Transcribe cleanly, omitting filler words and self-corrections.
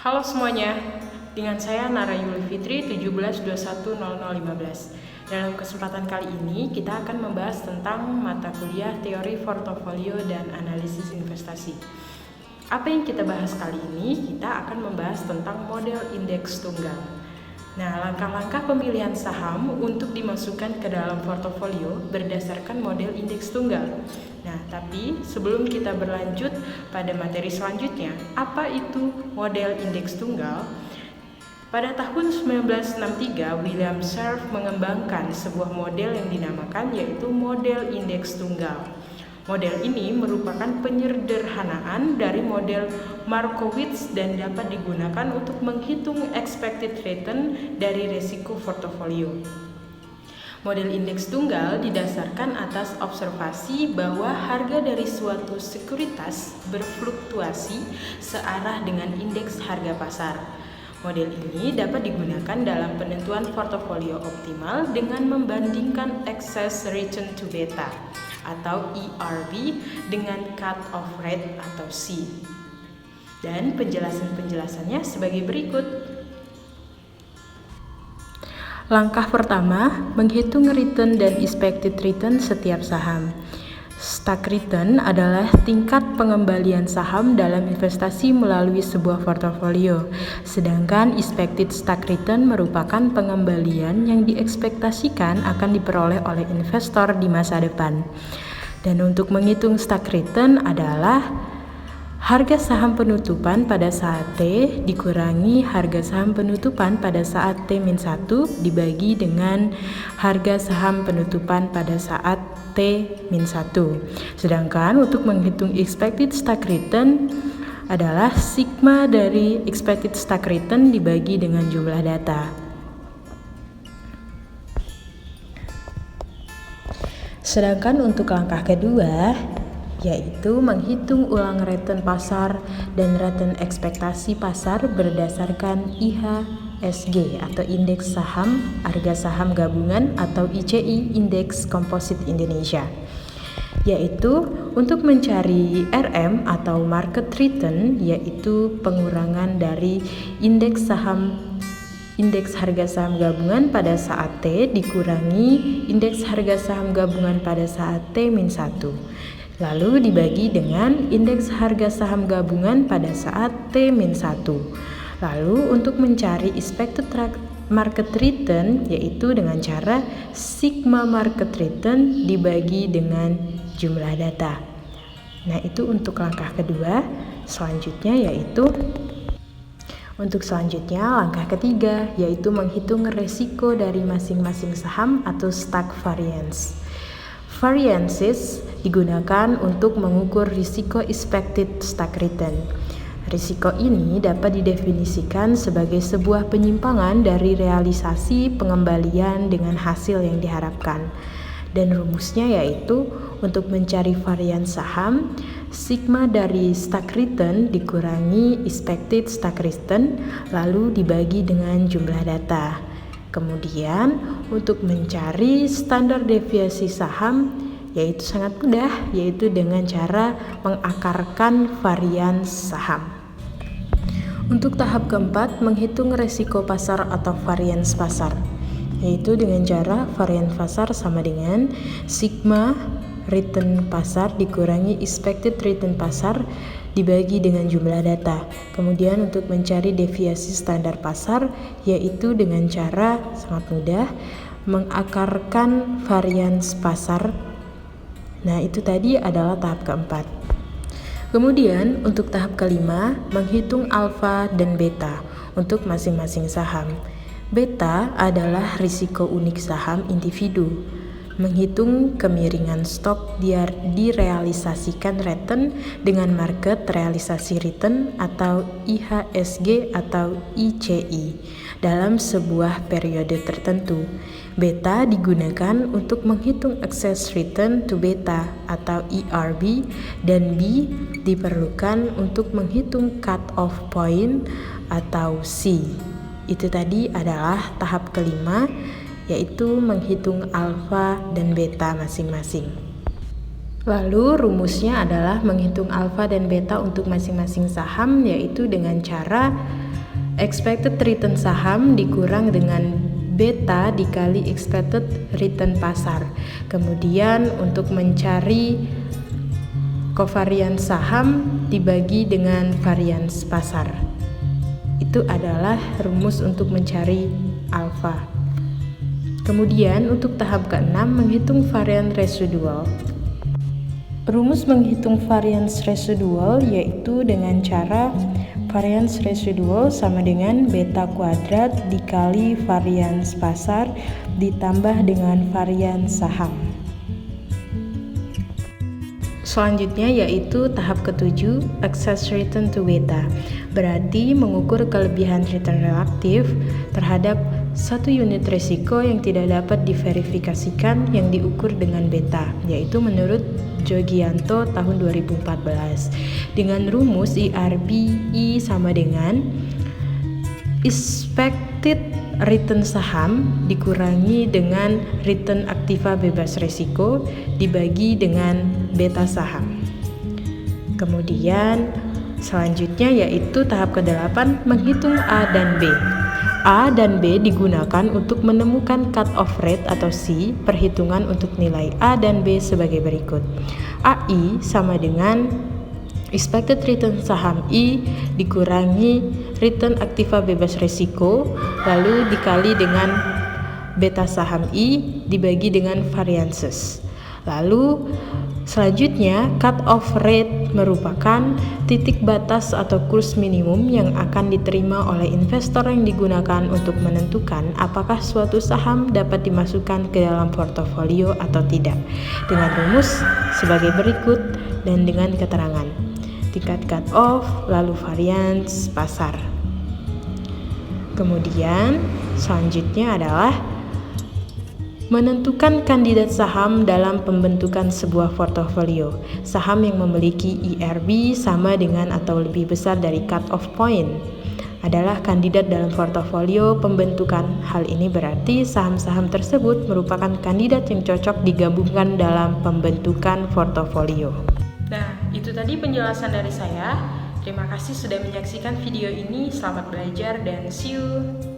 Halo semuanya, dengan saya Nara Yuli Fitri 17210015. Dalam kesempatan kali ini kita akan membahas tentang mata kuliah teori portofolio dan analisis investasi. Apa yang kita bahas kali ini? Kita akan membahas tentang model indeks tunggal. Nah, langkah-langkah pemilihan saham untuk dimasukkan ke dalam portofolio berdasarkan model indeks tunggal. Nah, tapi sebelum kita berlanjut pada materi selanjutnya, apa itu model indeks tunggal? Pada tahun 1963, William Sharpe mengembangkan sebuah model yang dinamakan yaitu model indeks tunggal. Model ini merupakan penyederhanaan dari model Markowitz dan dapat digunakan untuk menghitung expected return dari risiko portofolio. Model indeks tunggal didasarkan atas observasi bahwa harga dari suatu sekuritas berfluktuasi searah dengan indeks harga pasar. Model ini dapat digunakan dalam penentuan portofolio optimal dengan membandingkan excess return to beta atau ERB dengan cut-off rate atau C. Dan penjelasannya sebagai berikut. Langkah pertama, menghitung return dan expected return setiap saham. Stock return adalah tingkat pengembalian saham dalam investasi melalui sebuah portofolio, sedangkan expected stock return merupakan pengembalian yang diekspektasikan akan diperoleh oleh investor di masa depan. Dan untuk menghitung stock return adalah harga saham penutupan pada saat T dikurangi harga saham penutupan pada saat T-1 dibagi dengan harga saham penutupan pada saat T-1. Sedangkan untuk menghitung expected stock return adalah sigma dari expected stock return dibagi dengan jumlah data. Sedangkan untuk langkah kedua, yaitu menghitung ulang return pasar dan return ekspektasi pasar berdasarkan IHSG atau Indeks Saham Harga Saham Gabungan atau ICI Indeks Komposit Indonesia, yaitu untuk mencari RM atau market return, yaitu pengurangan dari indeks harga saham gabungan pada saat T dikurangi indeks harga saham gabungan pada saat T-1. Lalu dibagi dengan indeks harga saham gabungan pada saat T-1. Lalu untuk mencari expected market return yaitu dengan cara sigma market return dibagi dengan jumlah data. Nah, itu untuk langkah kedua. Selanjutnya yaitu langkah ketiga yaitu menghitung resiko dari masing-masing saham atau stock variance. Variances digunakan untuk mengukur risiko expected stock return. Risiko ini dapat didefinisikan sebagai sebuah penyimpangan dari realisasi pengembalian dengan hasil yang diharapkan. Dan rumusnya yaitu untuk mencari varian saham, sigma dari stock return dikurangi expected stock return lalu dibagi dengan jumlah data. Kemudian untuk mencari standar deviasi saham yaitu sangat mudah, yaitu dengan cara mengakarkan varian saham. Untuk tahap keempat, menghitung resiko pasar atau varians pasar, yaitu dengan cara varian pasar sama dengan sigma return pasar dikurangi expected return pasar dibagi dengan jumlah data. Kemudian untuk mencari deviasi standar pasar yaitu dengan cara sangat mudah mengakarkan varians pasar. Nah, itu tadi adalah tahap keempat. Kemudian untuk tahap kelima, menghitung alfa dan beta untuk masing-masing saham. Beta adalah risiko unik saham individu. Menghitung kemiringan stok direalisasikan return dengan market realisasi return atau IHSG atau ICI dalam sebuah periode tertentu. Beta digunakan untuk menghitung excess return to beta atau ERB, dan B diperlukan untuk menghitung cut-off point atau C. Itu tadi adalah tahap kelima, yaitu menghitung alfa dan beta masing-masing. Lalu rumusnya adalah menghitung alfa dan beta untuk masing-masing saham, yaitu dengan cara expected return saham dikurang dengan beta dikali expected return pasar. Kemudian untuk mencari covariance saham dibagi dengan variance pasar. Itu adalah rumus untuk mencari alfa. Kemudian untuk tahap ke-6 menghitung variance residual. Rumus menghitung variance residual yaitu dengan cara variance residual sama dengan beta kuadrat dikali variance pasar ditambah dengan variance saham. Selanjutnya yaitu tahap ke-7, excess return to beta. Berarti mengukur kelebihan return relatif terhadap satu unit risiko yang tidak dapat diverifikasikan yang diukur dengan beta, yaitu menurut Jogianto tahun 2014 dengan rumus IRB I sama dengan expected return saham dikurangi dengan return aktiva bebas risiko dibagi dengan beta saham. Kemudian selanjutnya yaitu tahap ke-8 menghitung A dan B. A dan B digunakan untuk menemukan cut-off rate atau C perhitungan untuk nilai A dan B sebagai berikut. AI sama dengan expected return saham I dikurangi return aktiva bebas risiko lalu dikali dengan beta saham I dibagi dengan variances. Lalu selanjutnya cut-off rate merupakan titik batas atau kurs minimum yang akan diterima oleh investor yang digunakan untuk menentukan apakah suatu saham dapat dimasukkan ke dalam portofolio atau tidak dengan rumus sebagai berikut dan dengan keterangan tingkat cut-off lalu variance pasar. Kemudian selanjutnya adalah menentukan kandidat saham dalam pembentukan sebuah portofolio. Saham yang memiliki IRB sama dengan atau lebih besar dari cut-off point adalah kandidat dalam portofolio pembentukan. Hal ini berarti saham-saham tersebut merupakan kandidat yang cocok digabungkan dalam pembentukan portofolio. Nah, itu tadi penjelasan dari saya. Terima kasih sudah menyaksikan video ini. Selamat belajar dan see you.